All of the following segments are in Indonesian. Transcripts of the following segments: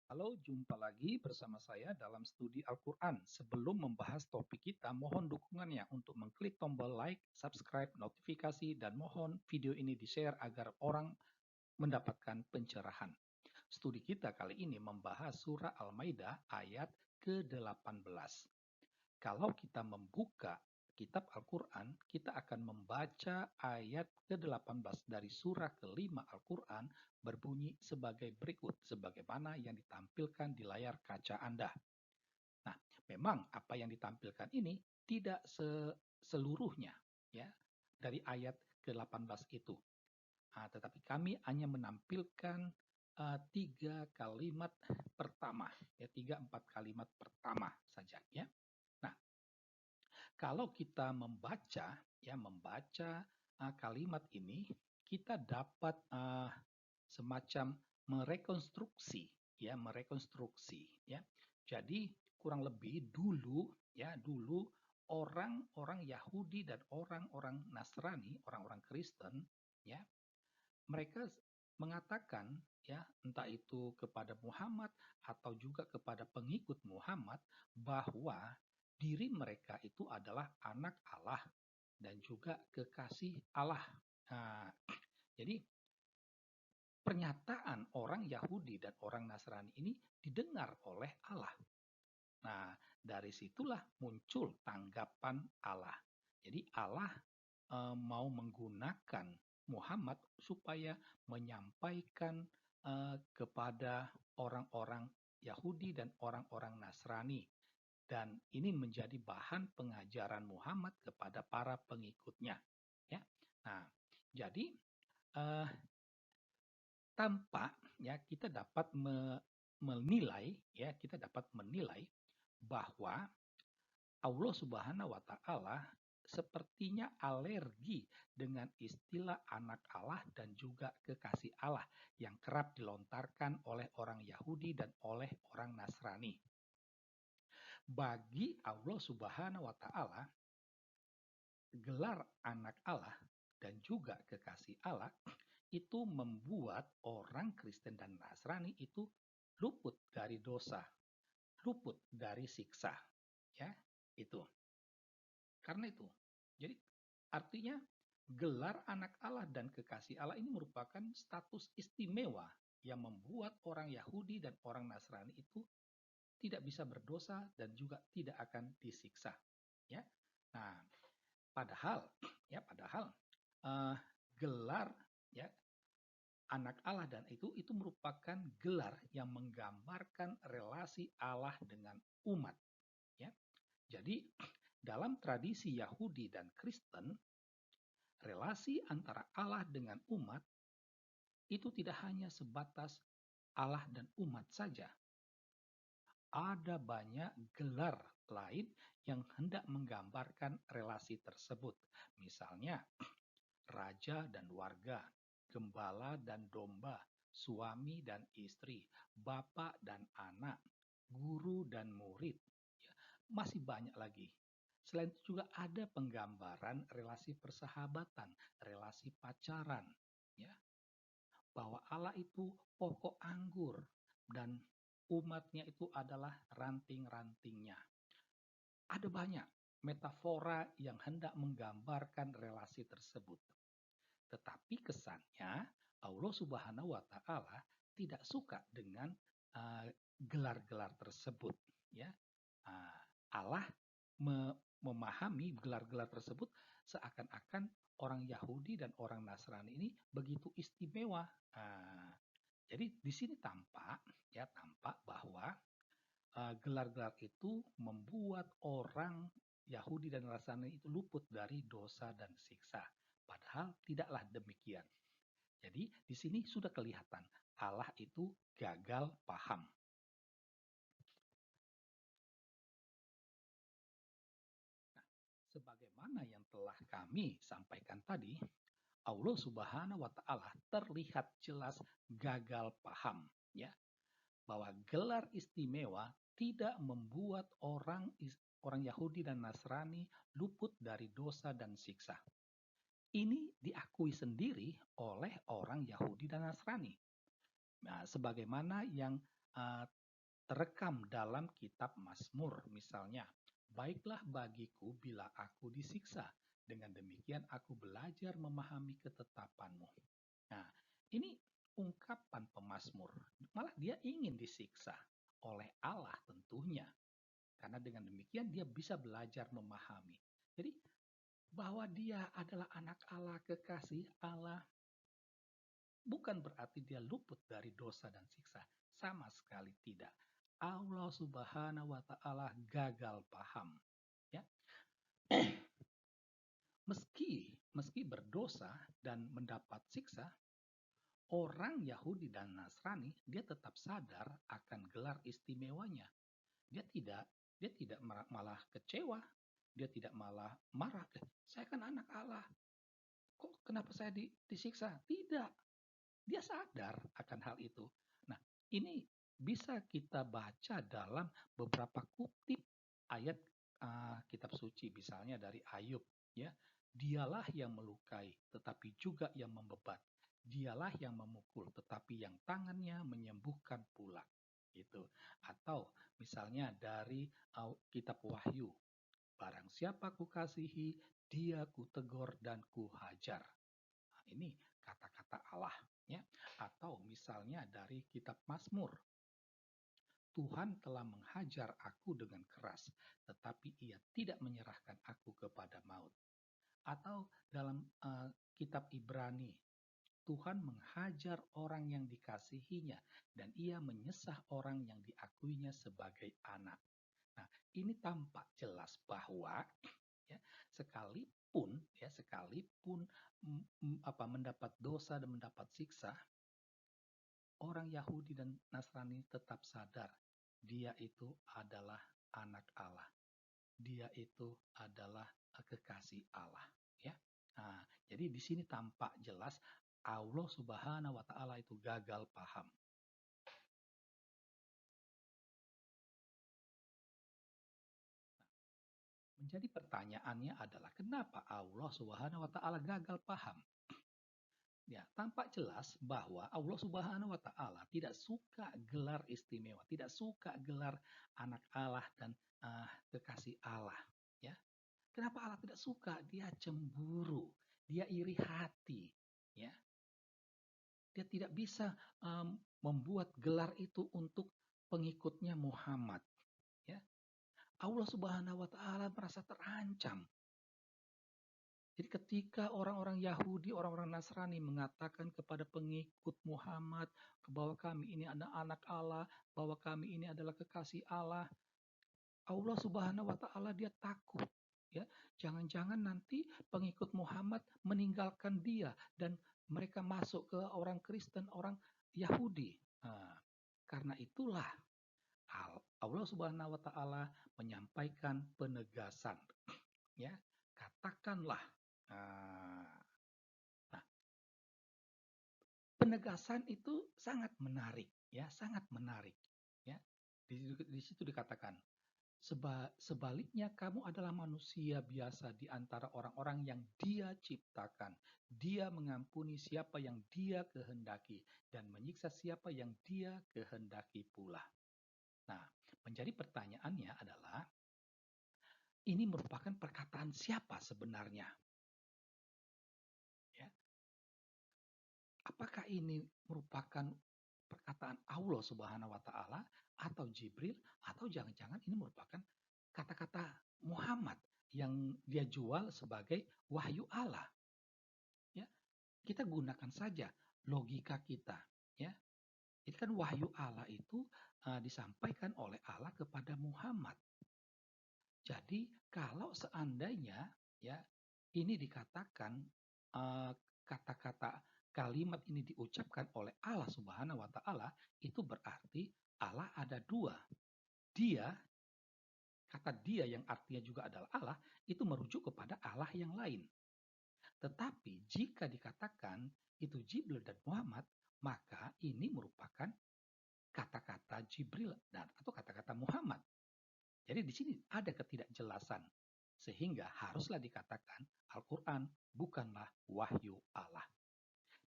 Halo, jumpa lagi bersama saya dalam studi Al-Quran. Sebelum membahas topik kita, mohon dukungannya untuk mengklik tombol like, subscribe, notifikasi, dan mohon video ini di-share agar orang mendapatkan pencerahan. Studi kita kali ini membahas surah Al-Maidah ayat ke-18. Kalau kita membuka kitab Al-Quran, kita akan membaca ayat ke-18 dari surah kelima Al-Quran berbunyi sebagai berikut, sebagaimana yang ditampilkan di layar kaca Anda. Nah, memang apa yang ditampilkan ini tidak seluruhnya ya dari ayat ke-18 itu. Tetapi kami hanya menampilkan tiga kalimat pertama, ya 3-4 kalimat pertama saja ya. Nah, kalau kita membaca kalimat ini, kita dapat semacam merekonstruksi ya. Jadi kurang lebih dulu orang-orang Yahudi dan orang-orang Nasrani, orang-orang Kristen ya, mereka mengatakan ya, entah itu kepada Muhammad atau juga kepada pengikut Muhammad, bahwa diri mereka itu adalah anak Allah dan juga kekasih Allah. Nah, jadi pernyataan orang Yahudi dan orang Nasrani ini didengar oleh Allah. Nah, dari situlah muncul tanggapan Allah. Jadi Allah mau menggunakan Muhammad supaya menyampaikan kepada orang-orang Yahudi dan orang-orang Nasrani, dan ini menjadi bahan pengajaran Muhammad kepada para pengikutnya. Ya, nah, jadi eh, tampak ya kita dapat menilai bahwa Allah Subhanahu wa taala sepertinya alergi dengan istilah anak Allah dan juga kekasih Allah yang kerap dilontarkan oleh orang Yahudi dan oleh orang Nasrani. Bagi Allah Subhanahu wa taala, gelar anak Allah dan juga kekasih Allah itu membuat orang Kristen dan Nasrani itu luput dari dosa, luput dari siksa. Ya, itu. Karena itu. Jadi artinya gelar anak Allah dan kekasih Allah ini merupakan status istimewa yang membuat orang Yahudi dan orang Nasrani itu tidak bisa berdosa dan juga tidak akan disiksa. Ya. Nah, padahal uh, gelar ya anak Allah dan itu merupakan gelar yang menggambarkan relasi Allah dengan umat. Ya, jadi dalam tradisi Yahudi dan Kristen, relasi antara Allah dengan umat itu tidak hanya sebatas Allah dan umat saja. Ada banyak gelar lain yang hendak menggambarkan relasi tersebut. Misalnya, raja dan warga, gembala dan domba, suami dan istri, bapak dan anak, guru dan murid. Ya, masih banyak lagi. Selain itu juga ada penggambaran relasi persahabatan, relasi pacaran, ya, bahwa Allah itu pokok anggur dan umatnya itu adalah ranting-rantingnya. Ada banyak metafora yang hendak menggambarkan relasi tersebut. Tetapi kesannya Allah Subhanahu wa taala tidak suka dengan gelar-gelar tersebut, ya. Allah memahami gelar-gelar tersebut seakan-akan orang Yahudi dan orang Nasrani ini begitu istimewa. Jadi di sini tampak bahwa gelar-gelar itu membuat orang Yahudi dan Nasrani itu luput dari dosa dan siksa. Padahal tidaklah demikian. Jadi di sini sudah kelihatan Allah itu gagal paham. Nah, sebagaimana yang telah kami sampaikan tadi, Allah Subhanahu wa taala terlihat jelas gagal paham, ya, bahwa gelar istimewa tidak membuat orang Yahudi dan Nasrani luput dari dosa dan siksa. Ini diakui sendiri oleh orang Yahudi dan Nasrani. Nah, sebagaimana yang uh, terekam dalam kitab Mazmur misalnya. Baiklah bagiku bila aku disiksa, dengan demikian aku belajar memahami ketetapanmu. Nah, ini ungkapan pemazmur. Malah dia ingin disiksa oleh Allah tentunya. Karena dengan demikian dia bisa belajar memahami. Jadi bahwa dia adalah anak Allah, kekasih Allah, bukan berarti dia luput dari dosa dan siksa. Sama sekali tidak. Allah Subhanahu wa Ta'ala gagal paham. Ya. Meski berdosa dan mendapat siksa, orang Yahudi dan Nasrani dia tetap sadar akan gelar istimewanya. Dia tidak malah kecewa, dia tidak malah marah. Saya kan anak Allah. Kok kenapa saya disiksa? Tidak. Dia sadar akan hal itu. Nah, ini bisa kita baca dalam beberapa kutip ayat kitab suci, misalnya dari Ayub, ya. Dialah yang melukai, tetapi juga yang membebat. Dialah yang memukul, tetapi yang tangannya menyembuhkan pula. Gitu. Atau misalnya dari kitab Wahyu, barang siapa kukasihi, dia kutegur dan kuhajar. Nah, ini kata-kata Allah, ya. Atau misalnya dari kitab Mazmur, Tuhan telah menghajar aku dengan keras, tetapi ia tidak menyerahkan aku kepada maut. Atau dalam kitab Ibrani, Tuhan menghajar orang yang dikasihinya dan ia menyesah orang yang diakuinya sebagai anak. Nah, ini tampak jelas bahwa ya, sekalipun mendapat dosa dan mendapat siksa, orang Yahudi dan Nasrani tetap sadar dia itu adalah anak Allah. Dia itu adalah kekasih Allah, ya. Nah, jadi di sini tampak jelas Allah Subhanahu wa Ta'ala itu gagal paham. Menjadi pertanyaannya adalah kenapa Allah Subhanahu wa Ta'ala gagal paham? Ya, tampak jelas bahwa Allah Subhanahu wa Ta'ala tidak suka gelar istimewa, tidak suka gelar anak Allah dan kekasih Allah, ya. Kenapa Allah tidak suka? Dia cemburu, dia iri hati, ya. Dia tidak bisa membuat gelar itu untuk pengikutnya Muhammad, ya. Allah Subhanahu wa Ta'ala merasa terancam. Jadi ketika orang-orang Yahudi, orang-orang Nasrani mengatakan kepada pengikut Muhammad bahwa kami ini adalah anak Allah, bahwa kami ini adalah kekasih Allah, Allah Subhanahu wa Ta'ala dia takut, ya. Jangan-jangan nanti pengikut Muhammad meninggalkan dia dan mereka masuk ke orang Kristen, orang Yahudi. Nah, karena itulah Allah Subhanahu wa Ta'ala menyampaikan penegasan, ya. Katakanlah. Nah, penegasan itu sangat menarik, ya, sangat menarik, ya. Di situ dikatakan, sebaliknya kamu adalah manusia biasa di antara orang-orang yang Dia ciptakan. Dia mengampuni siapa yang Dia kehendaki dan menyiksa siapa yang Dia kehendaki pula. Nah, menjadi pertanyaannya adalah, ini merupakan perkataan siapa sebenarnya? Ya. Apakah ini merupakan perkataan Allah Subhanahu wa Ta'ala atau Jibril, atau jangan-jangan ini merupakan kata-kata Muhammad yang dia jual sebagai wahyu Allah? Ya, kita gunakan saja logika kita, ya. Ini kan wahyu Allah itu disampaikan oleh Allah kepada Muhammad. Jadi kalau seandainya, ya, ini dikatakan kata-kata kalimat ini diucapkan oleh Allah Subhanahu wa Ta'ala, itu berarti Allah ada dua. Kata dia yang artinya juga adalah Allah, itu merujuk kepada Allah yang lain. Tetapi jika dikatakan itu Jibril dan Muhammad, maka ini merupakan kata-kata Jibril atau kata-kata Muhammad. Jadi di sini ada ketidakjelasan, sehingga haruslah dikatakan Al-Quran bukanlah wahyu Allah.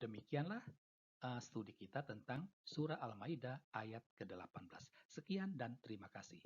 Demikianlah studi kita tentang Surah Al-Maidah ayat ke-18. Sekian dan terima kasih.